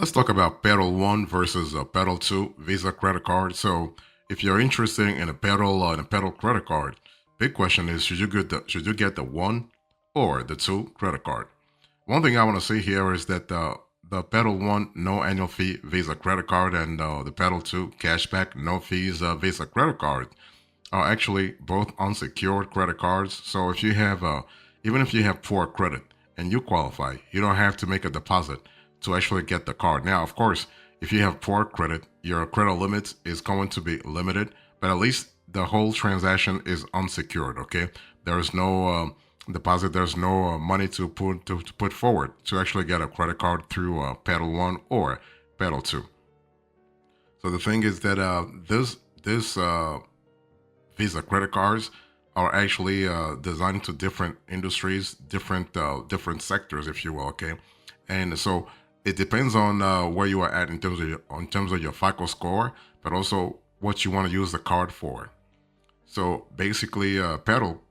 Let's talk about Petal 1 versus Petal 2 Visa credit card. So, if you're interested in a Petal credit card, big question is should you get the 1 or the 2 credit card? One thing I want to say here is that the Petal 1 no annual fee Visa credit card and the Petal 2 cashback no fees Visa credit card are actually both unsecured credit cards. So if you have even if you have poor credit and you qualify, you don't have to make a deposit to actually get the card. Now, of course, if you have poor credit, your credit limit is going to be limited, but at least the whole transaction is unsecured. Okay, there is no deposit. There's no money to put forward to actually get a credit card through Petal 1 or Petal 2. So the thing is that this Visa credit cards are actually designed to different industries, different sectors, if you will. Okay, and so it depends on where you are at in terms of your FICO score, but also what you want to use the card for. So basically, Petal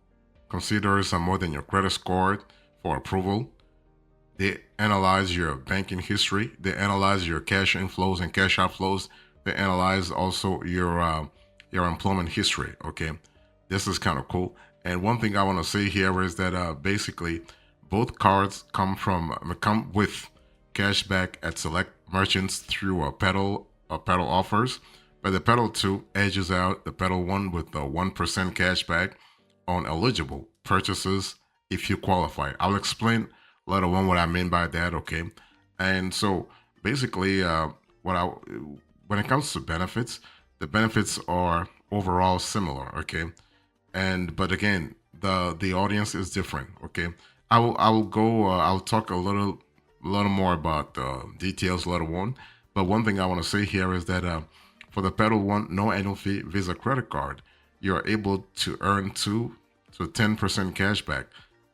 considers more than your credit score for approval. They analyze your banking history. They analyze your cash inflows and cash outflows. They analyze also your employment history. Okay, this is kind of cool. And one thing I want to say here is that basically both cards come with cashback at select merchants through a Petal offers, but the Petal 2 edges out the Petal 1 with a 1% cashback on eligible purchases if you qualify. I'll explain later on what I mean by that. Okay, and so basically, when it comes to benefits, the benefits are overall similar. Okay, and but again, the audience is different. Okay, I'll talk a little more about details later on. But one thing I want to say here is that for the Petal 1 no annual fee Visa credit card, you're able to earn 2 to 10% cashback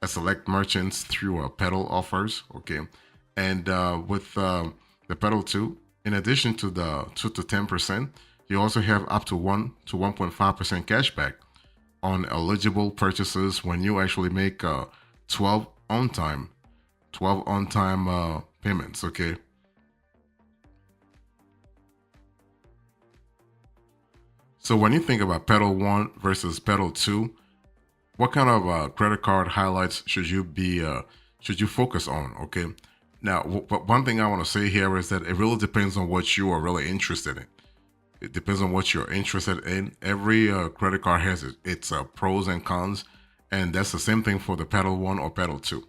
at select merchants through Petal offers. Okay, and with the Petal 2, in addition to the 2 to 10%, you also have up to 1 to 1.5% cashback on eligible purchases when you actually make 12 on time 12 on-time payments. Okay, so when you think about Petal 1 versus Petal 2, what kind of credit card highlights should you focus on? Okay, now one thing I want to say here is that it really depends on what you are really interested in. It depends on what you're interested in. Every credit card has its pros and cons, and that's the same thing for the Petal 1 or Petal 2.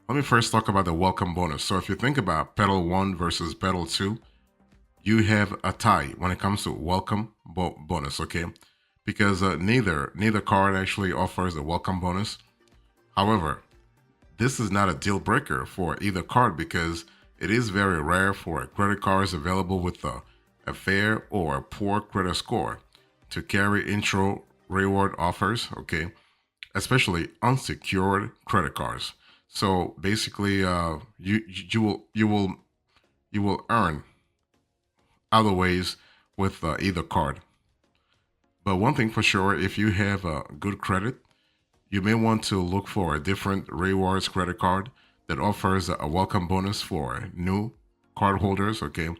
Let me first talk about the welcome bonus. So if you think about Petal 1 versus Petal 2, you have a tie when it comes to welcome bonus, okay? Because neither card actually offers a welcome bonus. However, this is not a deal breaker for either card because it is very rare for credit cards available with a fair or poor credit score to carry intro reward offers, okay? Especially unsecured credit cards. So basically, you will earn other ways with either card. But one thing for sure, if you have good credit, you may want to look for a different rewards credit card that offers a welcome bonus for new card holders. Okay,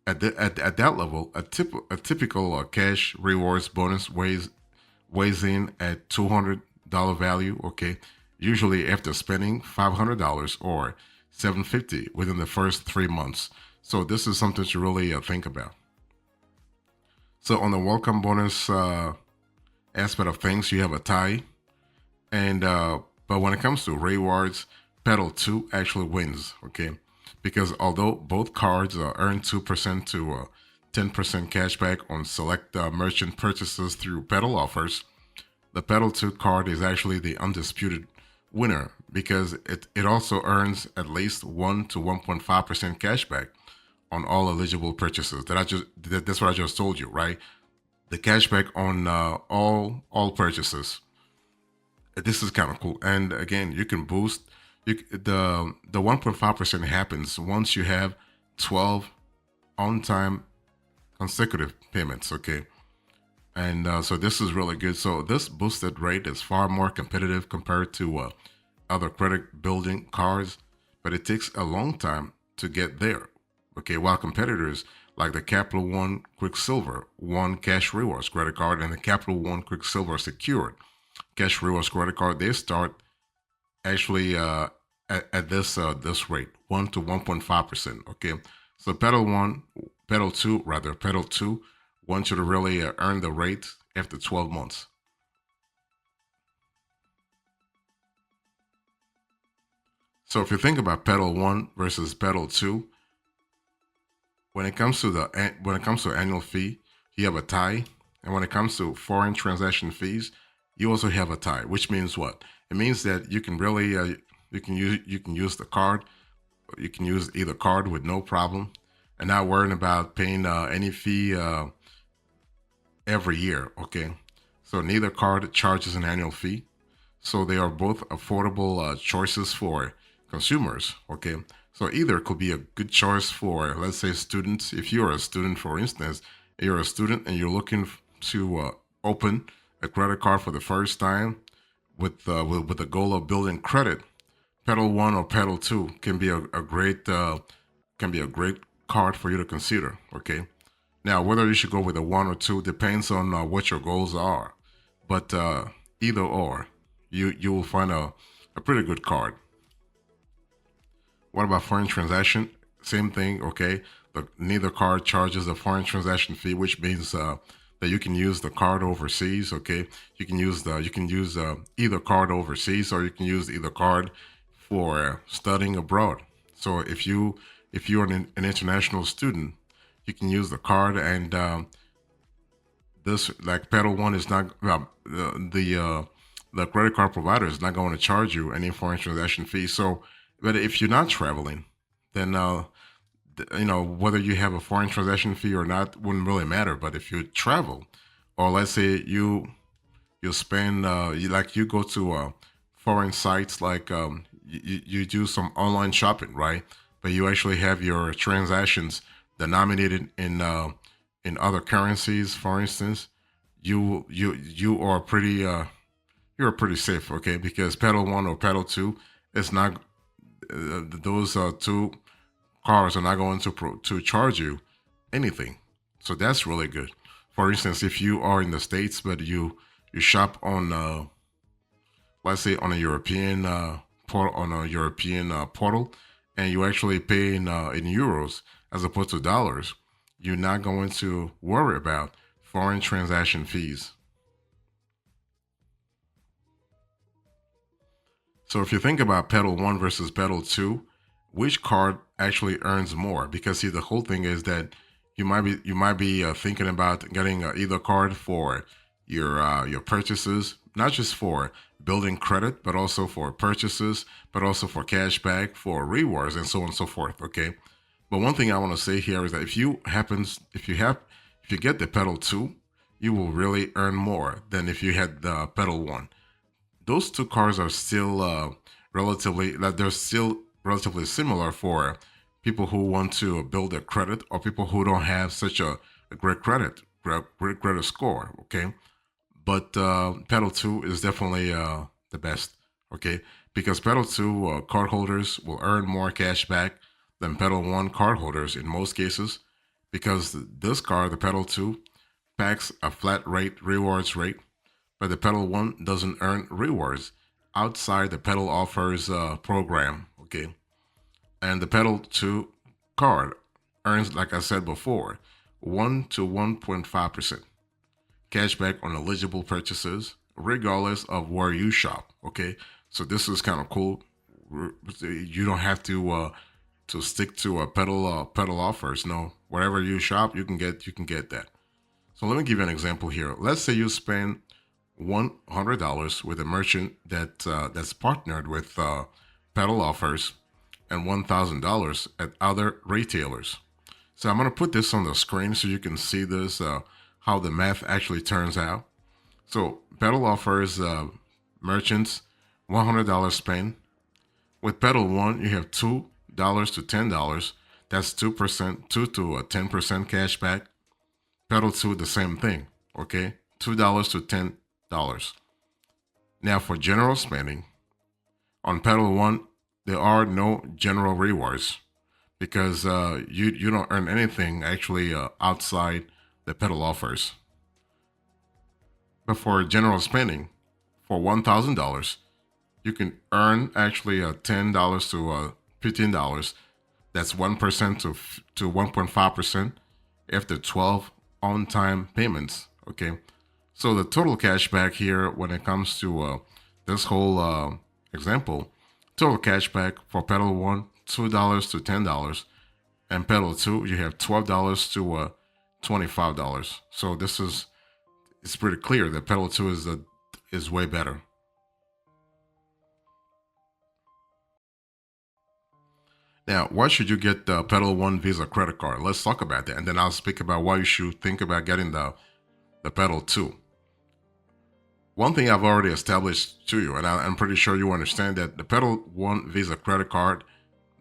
at that level, a typical cash rewards bonus weighs in at $200 value. Okay, usually after spending $500 or $750 within the first 3 months. So this is something to really think about. So on the welcome bonus aspect of things, you have a tie, and but when it comes to rewards, Petal 2 actually wins. Okay, because although both cards earn 2% to 10% cashback on select merchant purchases through Petal offers, the Petal 2 card is actually the undisputed winner because it also earns at least 1 to 1.5% cashback on all eligible purchases. That's what I just told you, right? The cashback on all purchases. This is kind of cool. And again, you can boost the 1.5% happens once you have 12 on time consecutive payments. Okay. And so this is really good. So this boosted rate is far more competitive compared to other credit building cards, but it takes a long time to get there. Okay, while competitors like the Capital One Quicksilver One Cash Rewards credit card and the Capital One Quicksilver Secured Cash Rewards credit card, they start actually at this rate, 1 to 1.5%. Okay, so Petal Two wants you to really earn the rate after 12 months. So if you think about Petal One versus Petal Two, when it comes to annual fee, you have a tie, and when it comes to foreign transaction fees, you also have a tie. Which means what? It means that you can really you can use the card. You can use either card with no problem, and not worrying about paying any fee every year. Okay, so neither card charges an annual fee, so they are both affordable choices for consumers. Okay, so either could be a good choice for, let's say, students. If you're a student, for instance, you're a student and you're looking to open a credit card for the first time with the goal of building credit. Petal One or Petal Two can be a great card for you to consider. Okay, now whether you should go with a one or two depends on what your goals are, but either or, you will find a pretty good card. What about foreign transaction? Same thing, okay? Neither card charges a foreign transaction fee, which means that you can use the card overseas, okay? You can use either card overseas, or you can use either card for studying abroad. So if you're an international student, you can use the card, and this, like Petal One, is not the credit card provider is not going to charge you any foreign transaction fee. So, but if you're not traveling, then whether you have a foreign transaction fee or not wouldn't really matter. But if you travel, or let's say you spend you go to foreign sites, like you do some online shopping, right? But you actually have your transactions denominated in other currencies, for instance, you are pretty you're pretty safe, okay? Because Petal One or Petal Two, it's not those two cars are not going to charge you anything. So that's really good. For instance, if you are in the States but you shop on let's say on a European portal, and you actually pay in euros as opposed to dollars, you're not going to worry about foreign transaction fees. So if you think about Petal One versus Petal Two, which card actually earns more? Because see, the whole thing is that you might be thinking about getting either card for your purchases, not just for building credit, but also for purchases, but also for cash back, for rewards, and so on and so forth. Okay, but one thing I want to say here is that if you get the Petal Two, you will really earn more than if you had the Petal One. Those two cars are still they're still relatively similar for people who want to build their credit, or people who don't have such a great credit score. Okay, but Pedal 2 is definitely the best. Okay, because Pedal 2 cardholders will earn more cash back than Pedal 1 cardholders in most cases, because this card, the Pedal 2, packs a flat rate rewards rate, but the Petal One doesn't earn rewards outside the Petal offers program. Okay, and the Petal Two card earns, like I said before, 1 to 1.5% cashback on eligible purchases, regardless of where you shop. Okay, so this is kind of cool. You don't have to stick to a Petal offers. No, wherever you shop, you can get that. So let me give you an example here. Let's say you spend $100 with a merchant that's partnered with Petal offers, and $1,000 at other retailers. So I'm going to put this on the screen so you can see this, how the math actually turns out. So Petal offers merchants $100 spend. With Petal One, you have $2 to $10. That's 2%, 2 to a 10% cash back. Petal Two, the same thing. Okay, $2 to $10. Now for general spending, on Petal One, there are no general rewards, because you don't earn anything actually outside the Petal offers. But for general spending, for $1,000, you can earn actually $10 to $15. That's 1% to 1.5% after 12 on-time payments. Okay, so the total cash back here when it comes to this whole example, total cash back for Petal 1, $2 to $10, and Petal 2, you have $12 to $25. So it's pretty clear that Petal 2 is way better. Now, why should you get the Petal 1 Visa credit card? Let's talk about that, and then I'll speak about why you should think about getting the Petal 2. One thing I've already established to you, and I'm pretty sure you understand, that the Petal 1 Visa credit card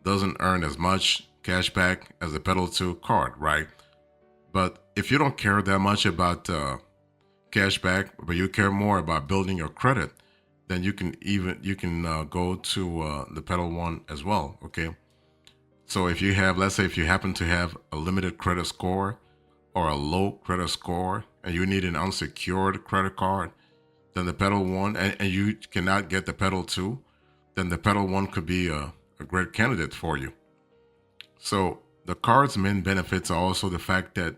doesn't earn as much cash back as the Petal 2 card, right? But if you don't care that much about cash back, but you care more about building your credit, then you can go to the Petal 1 as well, okay? So if you have, let's say if you happen to have a limited credit score or a low credit score and you need an unsecured credit card, then the Petal 1, and you cannot get the Petal 2, then the Petal 1 could be a great candidate for you. So the card's main benefits are also the fact that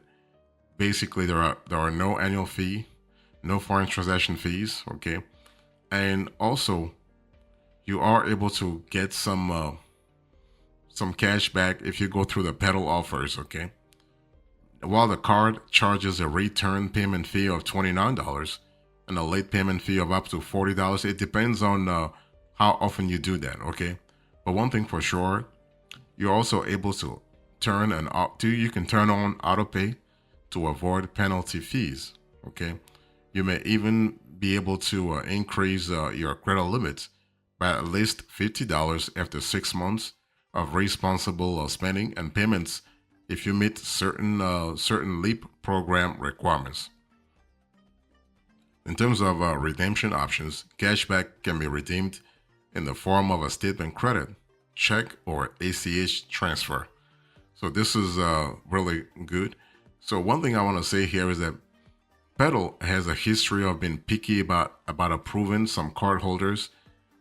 basically there are no annual fee, no foreign transaction fees, okay? And also you are able to get some cash back if you go through the Petal offers, okay? While the card charges a return payment fee of $29 and a late payment fee of up to $40, it depends on how often you do that, okay? But one thing for sure, you're also able to you can turn on auto pay to avoid penalty fees, okay? You may even be able to increase your credit limits by at least $50 after 6 months of responsible spending and payments if you meet certain LEAP program requirements. In terms of redemption options, cashback can be redeemed in the form of a statement credit, check, or ACH transfer. So this is really good. So one thing I want to say here is that Petal has a history of being picky about approving some cardholders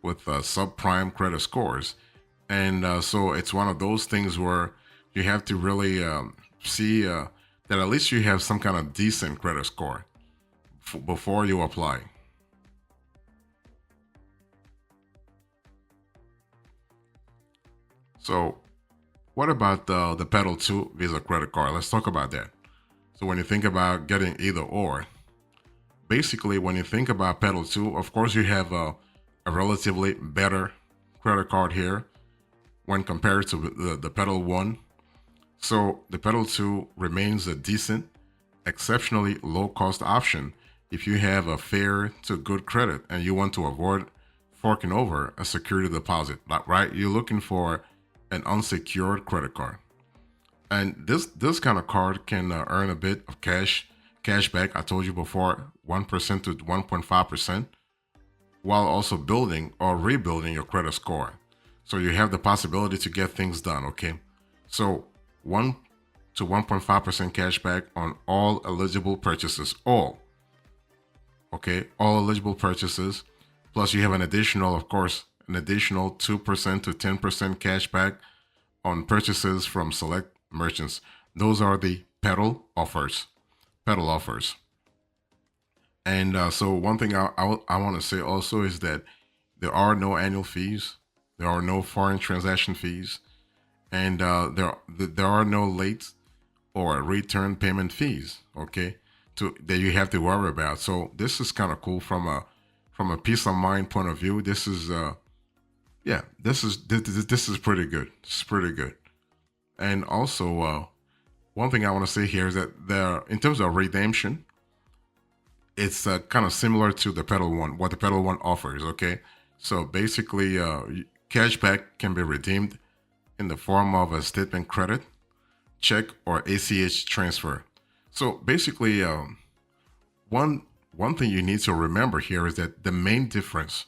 with subprime credit scores. And so it's one of those things where you have to really see that at least you have some kind of decent credit score before you apply. So what about the Petal 2 Visa credit card? Let's talk about that. So when you think about getting either or, basically when you think about Petal 2, of course you have a relatively better credit card here when compared to the Petal 1. So the Petal 2 remains a decent, exceptionally low-cost option if you have a fair to good credit and you want to avoid forking over a security deposit, right? You're looking for an unsecured credit card. And this kind of card can earn a bit of cash back, I told you before, 1% to 1.5%, while also building or rebuilding your credit score. So you have the possibility to get things done, okay? So 1 to 1.5% cash back on all eligible purchases, all eligible purchases. Plus you have an additional, of course, 2% to 10% cash back on purchases from select merchants. Those are the Petal offers. And so one thing I want to say also is that there are no annual fees. There are no foreign transaction fees, and there are no late or return payment fees. Okay, that you have to worry about. So this is kind of cool from a peace of mind point of view. This is this is pretty good. It's pretty good. And also one thing I want to say here is that in terms of redemption, it's kind of similar to the Petal 1, what the Petal 1 offers. Okay, so basically cashback can be redeemed in the form of a statement credit, check, or ACH transfer. So basically, one thing you need to remember here is that the main difference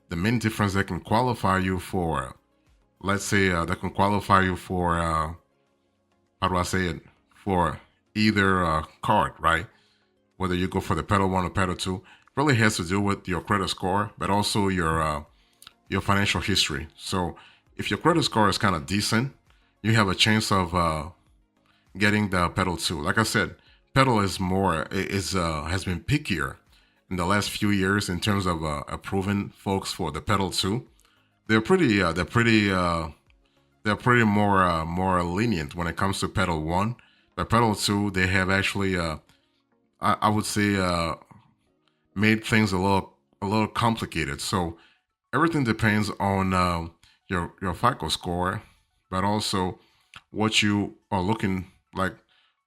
that can qualify you for let's say that can qualify you for how do I say it, for either card, right? Whether you go for the Petal 1 or Petal 2, really has to do with your credit score, but also your financial history. So if your credit score is kind of decent, you have a chance of getting the Petal 2. Like I said, Petal is more is has been pickier in the last few years in terms of approving folks for the Petal 2. They're pretty they're pretty more lenient when it comes to Petal 1. But Petal 2, they have actually I would say made things a little complicated. So everything depends on your FICO score, but also what you are looking like,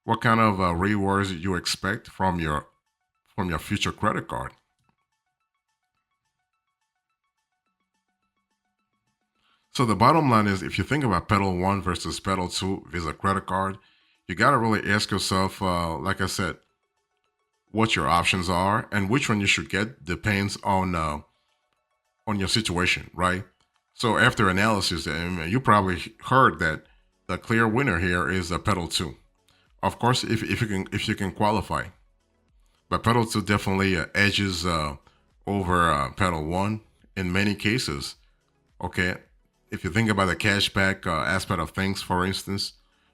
what kind of rewards you expect from your future credit card. So the bottom line is, if you think about Petal One versus Petal Two Visa credit card, you gotta really ask yourself, like I said, what your options are and which one you should get depends on your situation, right? So after analysis, you probably heard that the clear winner here is a Petal Two. Of course, if you can qualify, but Petal Two definitely edges over Petal One in many cases. Okay, if you think about the cashback aspect of things, for instance,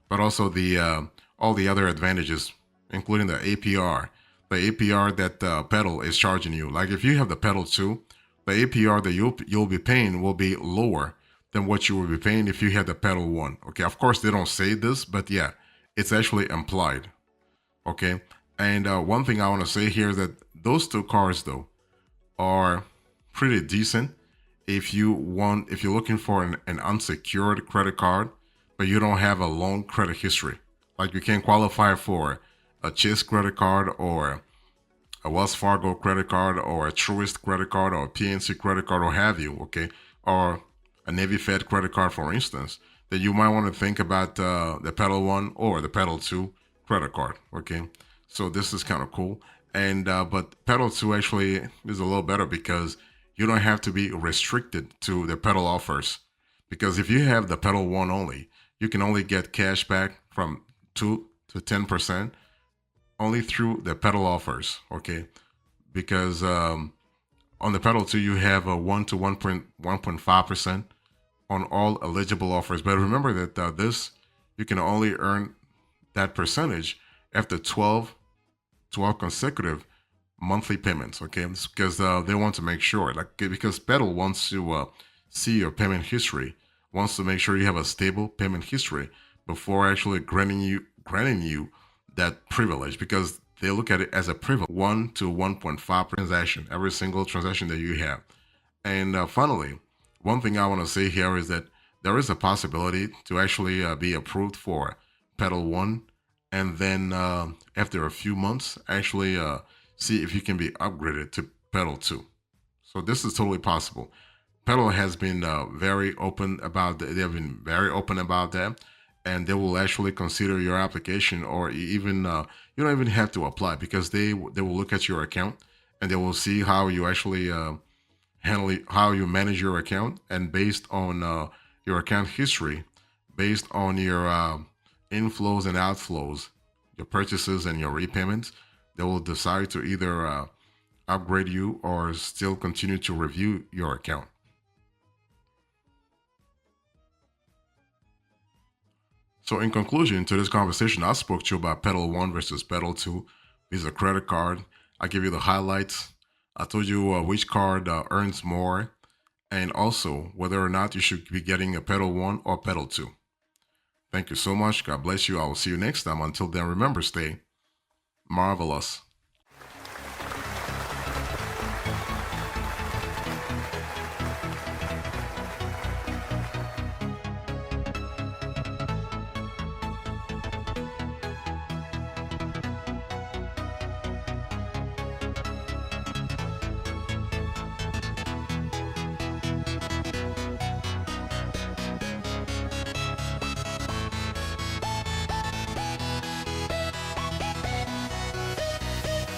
but also the all the other advantages, including the APR that Petal is charging you. Like if you have the Petal Two, the APR that you'll be paying will be lower than what you would be paying if you had the Petal One. Okay, of course they don't say this, but yeah, it's actually implied. Okay, and one thing I want to say here is that those two cards though are pretty decent if you're looking for an unsecured credit card, but you don't have a long credit history. Like you can't qualify for a Chase credit card or a Wells Fargo credit card or a Truist credit card or a PNC credit card or have you, okay? Or a Navy Fed credit card, for instance, that you might want to think about the Petal One or the Petal Two credit card, okay? So this is kind of cool. And but Petal Two actually is a little better because you don't have to be restricted to the Petal offers. Because if you have the Petal One only, you can only get cash back from 2 to 10% only through the Petal offers, okay? Because on the Petal 2, you have a 1 to 1.5% on all eligible offers. But remember that you can only earn that percentage after 12 consecutive monthly payments, okay? It's because they want to make sure, like, because Petal wants to see your payment history, wants to make sure you have a stable payment history before actually granting you that privilege, because they look at it as a privilege, 1 to 1.5 transaction, every single transaction that you have. And finally, one thing I want to say here is that there is a possibility to actually be approved for Petal 1, and then after a few months, actually see if you can be upgraded to Petal 2. So this is totally possible. Petal has been very open about they have been very open about that, and they will actually consider your application, or even you don't even have to apply, because they will look at your account and they will see how you actually handle it, how you manage your account, and based on your account history, based on your inflows and outflows, your purchases and your repayments, they will decide to either upgrade you or still continue to review your account. So in conclusion to this conversation, I spoke to you about Petal 1 versus Petal 2 Visa credit card. I give you the highlights. I told you which card earns more, and also whether or not you should be getting a Petal 1 or Petal 2. Thank you so much. God bless you. I will see you next time. Until then, remember, stay marvelous.